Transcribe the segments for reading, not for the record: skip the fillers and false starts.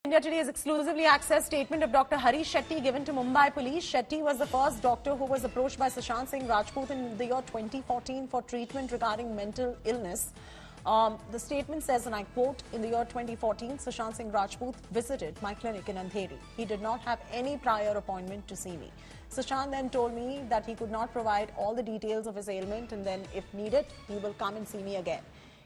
India Today has exclusively accessed statement of Dr. Harish Shetty given to Mumbai police. Shetty was the first doctor who was approached by Sushant Singh Rajput in the year 2014 for treatment regarding mental illness. The statement says, and I quote, in the year 2014, Sushant Singh Rajput visited my clinic in Andheri. He did not have any prior appointment to see me. Sushant then told me that he could not provide all the details of his ailment, and then if needed, he will come and see me again.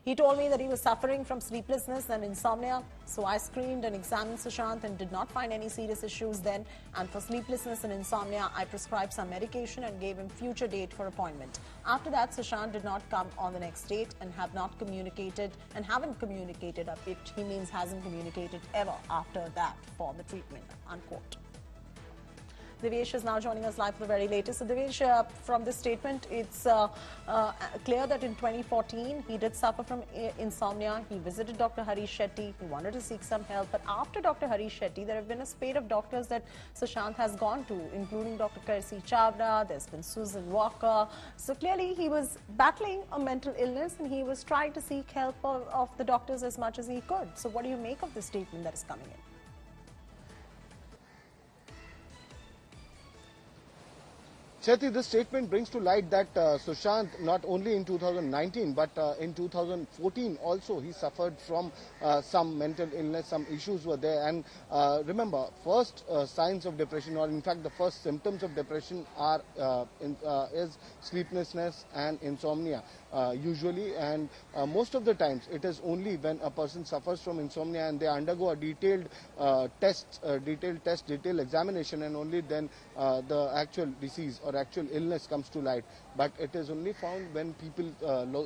He told me that he was suffering from sleeplessness and insomnia, so I screened and examined Sushant and did not find any serious issues then. And for sleeplessness and insomnia, I prescribed some medication and gave him future date for appointment. After that, Sushant did not come on the next date and haven't communicated, which he means hasn't communicated ever after that for the treatment, unquote. Devesh is now joining us live for the very latest. So Devesh, from this statement, it's clear that in 2014, he did suffer from insomnia. He visited Dr. Harish Shetty. He wanted to seek some help. But after Dr. Harish Shetty, there have been a spate of doctors that Sushant has gone to, including Dr. Kersi Chavda. There's been Susan Walker. So clearly, he was battling a mental illness and he was trying to seek help of the doctors as much as he could. So what do you make of this statement that is coming in? Chetty, this statement brings to light that Sushant, not only in 2019 but in 2014 also, he suffered from some mental illness, some issues were there. And remember, first signs of depression, or in fact the first symptoms of depression are is sleeplessness and insomnia usually, and most of the times it is only when a person suffers from insomnia and they undergo a detailed detailed examination, and only then the actual disease or actual illness comes to light. But it is only found when people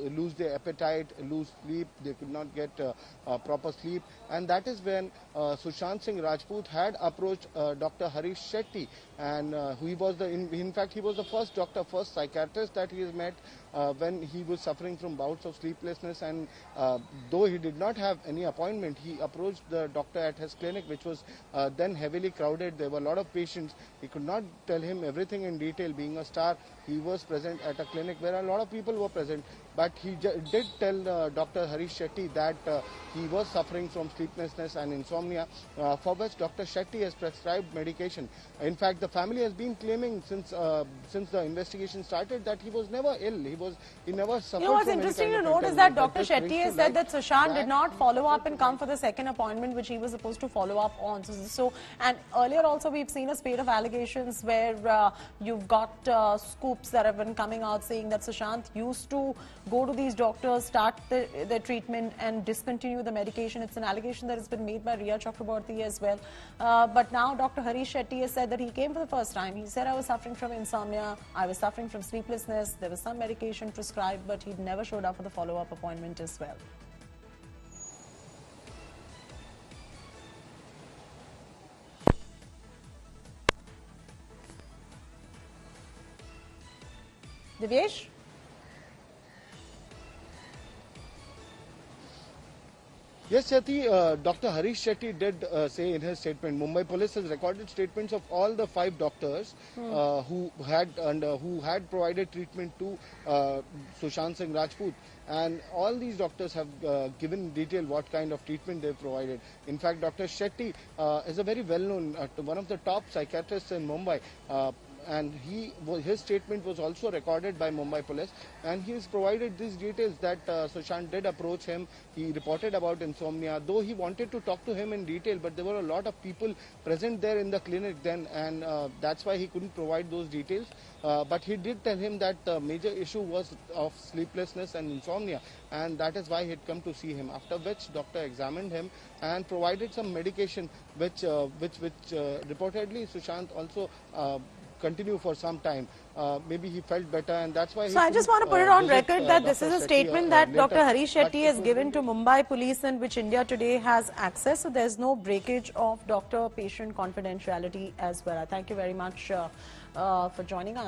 lose their appetite, lose sleep, they could not get proper sleep, and that is when Sushant Singh Rajput had approached Dr. Harish Shetty, and he was in fact he was the first psychiatrist that he has met when he was suffering from bouts of sleeplessness. And though he did not have any appointment, he approached the doctor at his clinic, which was then heavily crowded. There were a lot of patients. He could not tell him everything in detail. Being a star, he was present at a clinic where a lot of people were present, but he did tell Dr. Harish Shetty that he was suffering from sleeplessness and insomnia, for which Dr. Shetty has prescribed medication. In fact, the family has been claiming since the investigation started that he was never ill. He never suffered. You know what's interesting to note is that Dr. Shetty has said that Sushant did not follow up and come for the second appointment, which he was supposed to follow up on. So and earlier also we've seen a spate of allegations where you've got scoops that have been coming out saying that Sushant used to go to these doctors, start their treatment and discontinue the medication. It's an allegation that has been made by Riya Chakraborty as well. But now Dr. Harish Shetty has said that he came for the first time. He said, I was suffering from insomnia, I was suffering from sleeplessness, there was some medication prescribed, but he never showed up for the follow-up appointment as well. Devesh? Yes, Chetty, Dr. Harish Shetty did say in his statement, Mumbai police has recorded statements of all the 5 doctors who had provided treatment to Sushant Singh Rajput, and all these doctors have given in detail what kind of treatment they provided. In fact, Dr. Shetty is a very well-known, one of the top psychiatrists in Mumbai. And his statement was also recorded by Mumbai police, and he has provided these details that Sushant did approach him. He reported about insomnia, though he wanted to talk to him in detail, but there were a lot of people present there in the clinic then, and that's why he couldn't provide those details. But he did tell him that the major issue was of sleeplessness and insomnia, and that is why he had come to see him. After which doctor examined him and provided some medication, which reportedly Sushant also continue for some time. Maybe he felt better, and that's why. So I just want to put it on record that this is a statement that Dr. Harish Shetty has given to Mumbai police, and which India Today has access. So there's no breakage of doctor-patient confidentiality as well. I thank you very much for joining us.